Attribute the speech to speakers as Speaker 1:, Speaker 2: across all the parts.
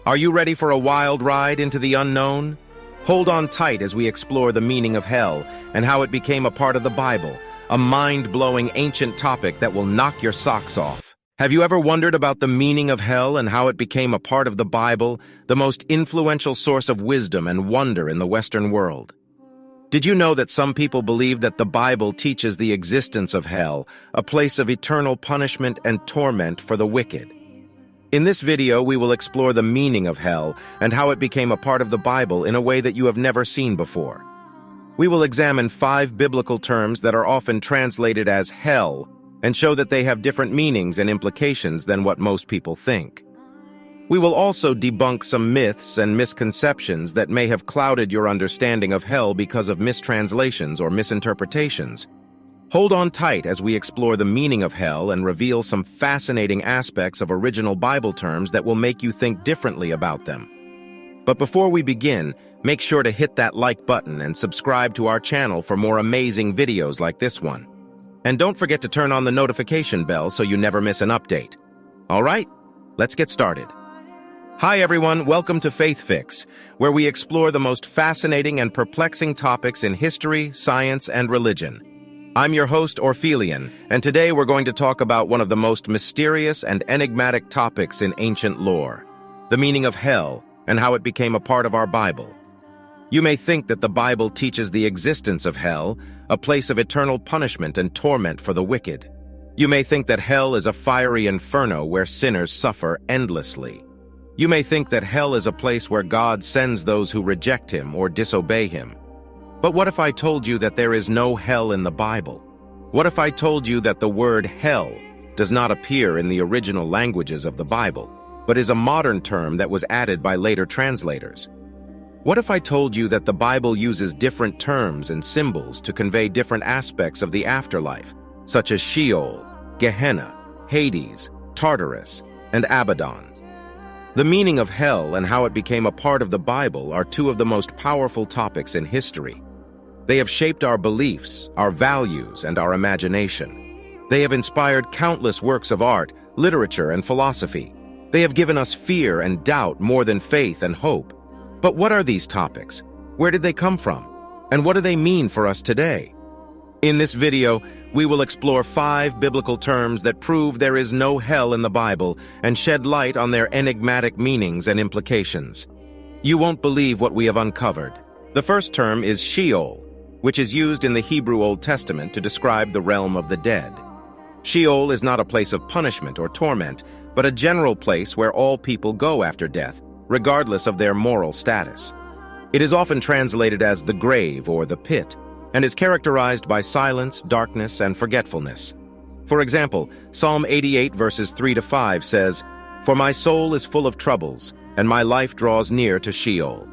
Speaker 1: Are you ready for a wild ride into the unknown? Hold on tight as we explore the meaning of hell and how it became a part of the Bible, a mind-blowing ancient topic that will knock your socks off. Have you ever wondered about the meaning of hell and how it became a part of the Bible, the most influential source of wisdom and wonder in the Western world? Did you know that some people believe that the Bible teaches the existence of hell, a place of eternal punishment and torment for the wicked? In this video, we will explore the meaning of hell and how it became a part of the Bible in a way that you have never seen before. We will examine 5 biblical terms that are often translated as hell and show that they have different meanings and implications than what most people think. We will also debunk some myths and misconceptions that may have clouded your understanding of hell because of mistranslations or misinterpretations. Hold on tight as we explore the meaning of hell and reveal some fascinating aspects of original Bible terms that will make you think differently about them. But before we begin, make sure to hit that like button and subscribe to our channel for more amazing videos like this one. And don't forget to turn on the notification bell so you never miss an update. All right, let's get started. Hi everyone, welcome to Faith Fix, where we explore the most fascinating and perplexing topics in history, science, and religion. I'm your host, Orphelion, and today we're going to talk about one of the most mysterious and enigmatic topics in ancient lore, the meaning of hell and how it became a part of our Bible. You may think that the Bible teaches the existence of hell, a place of eternal punishment and torment for the wicked. You may think that hell is a fiery inferno where sinners suffer endlessly. You may think that hell is a place where God sends those who reject him or disobey him. But what if I told you that there is no hell in the Bible? What if I told you that the word hell does not appear in the original languages of the Bible, but is a modern term that was added by later translators? What if I told you that the Bible uses different terms and symbols to convey different aspects of the afterlife, such as Sheol, Gehenna, Hades, Tartarus, and Abaddon? The meaning of hell and how it became a part of the Bible are 2 of the most powerful topics in history. They have shaped our beliefs, our values, and our imagination. They have inspired countless works of art, literature, and philosophy. They have given us fear and doubt more than faith and hope. But what are these topics? Where did they come from? And what do they mean for us today? In this video, we will explore 5 biblical terms that prove there is no hell in the Bible and shed light on their enigmatic meanings and implications. You won't believe what we have uncovered. The first term is Sheol, which is used in the Hebrew Old Testament to describe the realm of the dead. Sheol is not a place of punishment or torment, but a general place where all people go after death, regardless of their moral status. It is often translated as the grave or the pit, and is characterized by silence, darkness, and forgetfulness. For example, Psalm 88 verses 3-5 says, "For my soul is full of troubles, and my life draws near to Sheol.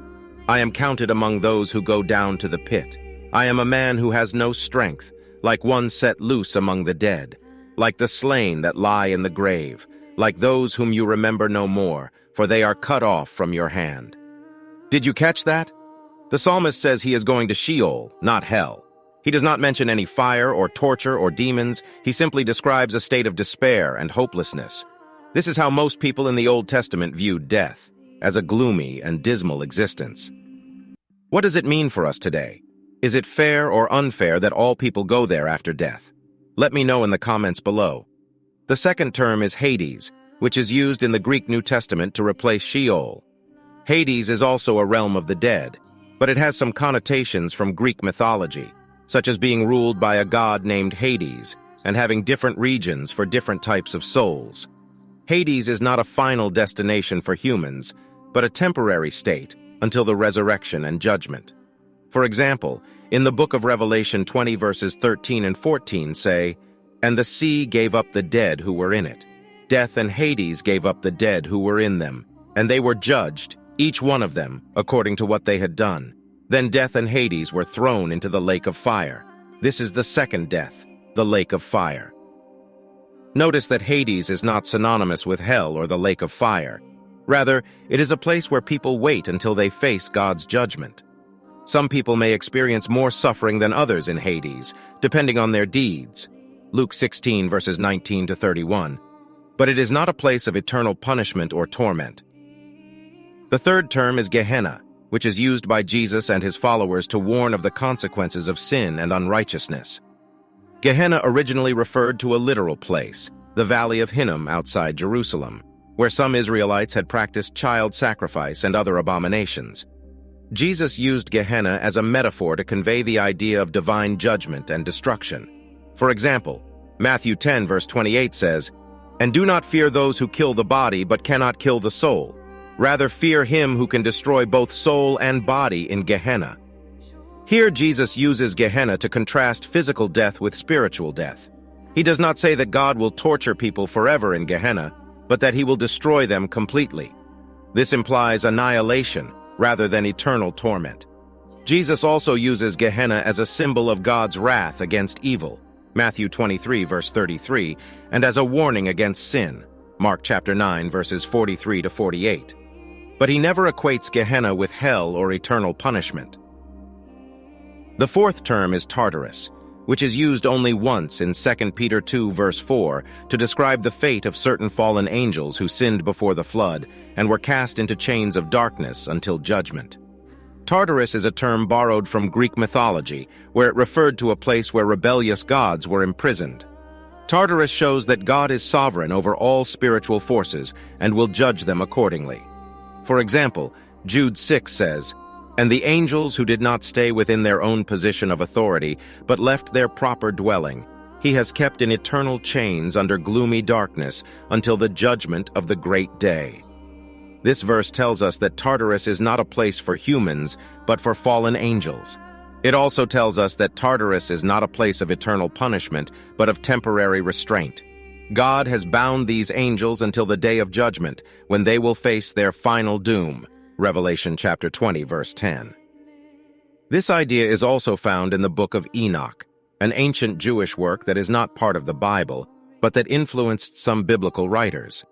Speaker 1: I am counted among those who go down to the pit. I am a man who has no strength, like one set loose among the dead, like the slain that lie in the grave, like those whom you remember no more, for they are cut off from your hand." Did you catch that? The psalmist says he is going to Sheol, not hell. He does not mention any fire or torture or demons. He simply describes a state of despair and hopelessness. This is how most people in the Old Testament viewed death, as a gloomy and dismal existence. What does it mean for us today? Is it fair or unfair that all people go there after death? Let me know in the comments below. The second term is Hades, which is used in the Greek New Testament to replace Sheol. Hades is also a realm of the dead, but it has some connotations from Greek mythology, such as being ruled by a god named Hades and having different regions for different types of souls. Hades is not a final destination for humans, but a temporary state until the resurrection and judgment. For example, in the book of Revelation 20 verses 13 and 14 say, "And the sea gave up the dead who were in it. Death and Hades gave up the dead who were in them, and they were judged, each one of them, according to what they had done. Then death and Hades were thrown into the lake of fire." This is the second death, the lake of fire. Notice that Hades is not synonymous with hell or the lake of fire. Rather, it is a place where people wait until they face God's judgment. Some people may experience more suffering than others in Hades, depending on their deeds. Luke 16 verses 19-31. But it is not a place of eternal punishment or torment. The third term is Gehenna, which is used by Jesus and his followers to warn of the consequences of sin and unrighteousness. Gehenna originally referred to a literal place, the Valley of Hinnom outside Jerusalem, where some Israelites had practiced child sacrifice and other abominations. Jesus used Gehenna as a metaphor to convey the idea of divine judgment and destruction. For example, Matthew 10 verse 28 says, "And do not fear those who kill the body but cannot kill the soul. Rather fear him who can destroy both soul and body in Gehenna." Here Jesus uses Gehenna to contrast physical death with spiritual death. He does not say that God will torture people forever in Gehenna, but that he will destroy them completely. This implies annihilation rather than eternal torment. Jesus also uses Gehenna as a symbol of God's wrath against evil, Matthew 23 verse 33, and as a warning against sin, Mark chapter 9 verses 43 to 48. But he never equates Gehenna with hell or eternal punishment. The fourth term is Tartarus, which is used only once in 2 Peter 2 verse 4 to describe the fate of certain fallen angels who sinned before the flood and were cast into chains of darkness until judgment. Tartarus is a term borrowed from Greek mythology, where it referred to a place where rebellious gods were imprisoned. Tartarus shows that God is sovereign over all spiritual forces and will judge them accordingly. For example, Jude 6 says, "And the angels who did not stay within their own position of authority, but left their proper dwelling, he has kept in eternal chains under gloomy darkness until the judgment of the great day." This verse tells us that Tartarus is not a place for humans, but for fallen angels. It also tells us that Tartarus is not a place of eternal punishment, but of temporary restraint. God has bound these angels until the day of judgment, when they will face their final doom. Revelation chapter 20, verse 10. This idea is also found in the book of Enoch, an ancient Jewish work that is not part of the Bible, but that influenced some biblical writers.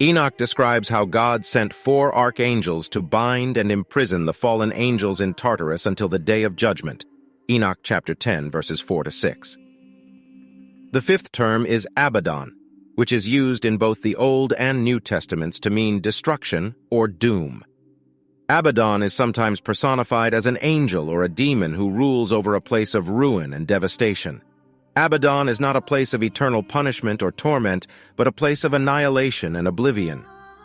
Speaker 1: Enoch describes how God sent 4 archangels to bind and imprison the fallen angels in Tartarus until the day of judgment. Enoch chapter 10, verses 4 to 6. The fifth term is Abaddon, which is used in both the Old and New Testaments to mean destruction or doom. Abaddon is sometimes personified as an angel or a demon who rules over a place of ruin and devastation. Abaddon is not a place of eternal punishment or torment, but a place of annihilation and oblivion.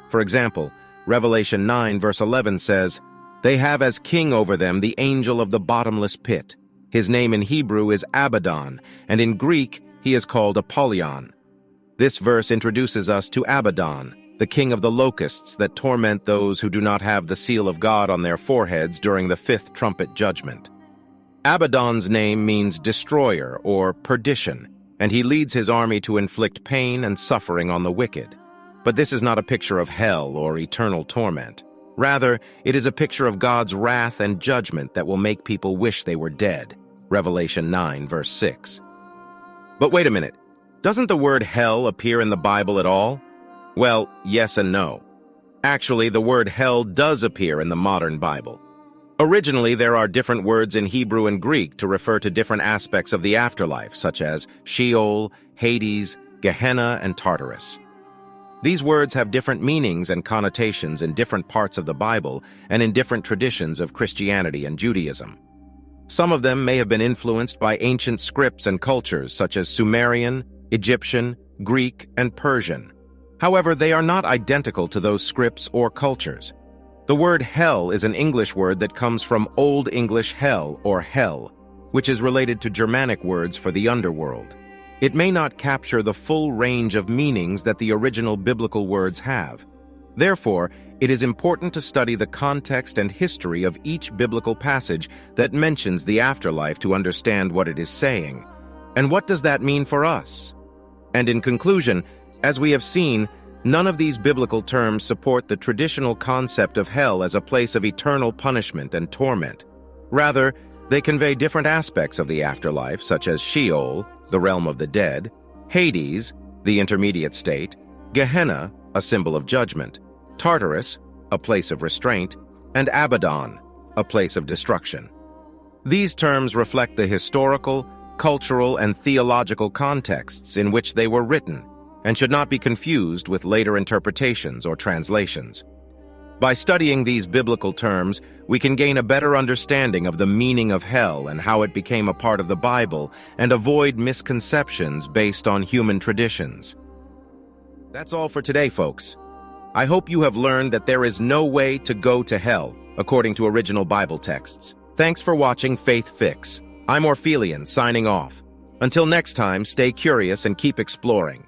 Speaker 1: For example, Revelation 9 verse 11 says, "They have as king over them the angel of the bottomless pit. His name in Hebrew is Abaddon, and in Greek he is called Apollyon." This verse introduces us to Abaddon, the king of the locusts that torment those who do not have the seal of God on their foreheads during the 5th trumpet judgment. Abaddon's name means destroyer or perdition, and he leads his army to inflict pain and suffering on the wicked. But this is not a picture of hell or eternal torment. Rather, it is a picture of God's wrath and judgment that will make people wish they were dead. Revelation 9, verse 6. But wait a minute, doesn't the word hell appear in the Bible at all? Well, yes and no. Actually, the word hell does appear in the modern Bible. Originally, there are different words in Hebrew and Greek to refer to different aspects of the afterlife, such as Sheol, Hades, Gehenna, and Tartarus. These words have different meanings and connotations in different parts of the Bible and in different traditions of Christianity and Judaism. Some of them may have been influenced by ancient scripts and cultures such as Sumerian, Egyptian, Greek, and Persian. However, they are not identical to those scripts or cultures. The word hell is an English word that comes from Old English hell or hell, which is related to Germanic words for the underworld. It may not capture the full range of meanings that the original biblical words have. Therefore, it is important to study the context and history of each biblical passage that mentions the afterlife to understand what it is saying. And what does that mean for us? And in conclusion, as we have seen, none of these biblical terms support the traditional concept of hell as a place of eternal punishment and torment. Rather, they convey different aspects of the afterlife, such as Sheol, the realm of the dead, Hades, the intermediate state, Gehenna, a symbol of judgment, Tartarus, a place of restraint, and Abaddon, a place of destruction. These terms reflect the historical, cultural, and theological contexts in which they were written, and should not be confused with later interpretations or translations. By studying these biblical terms, we can gain a better understanding of the meaning of hell and how it became a part of the Bible, and avoid misconceptions based on human traditions. That's all for today, folks. I hope you have learned that there is no way to go to hell, according to original Bible texts. Thanks for watching Faith Fix. I'm Orphelion, signing off. Until next time, stay curious and keep exploring.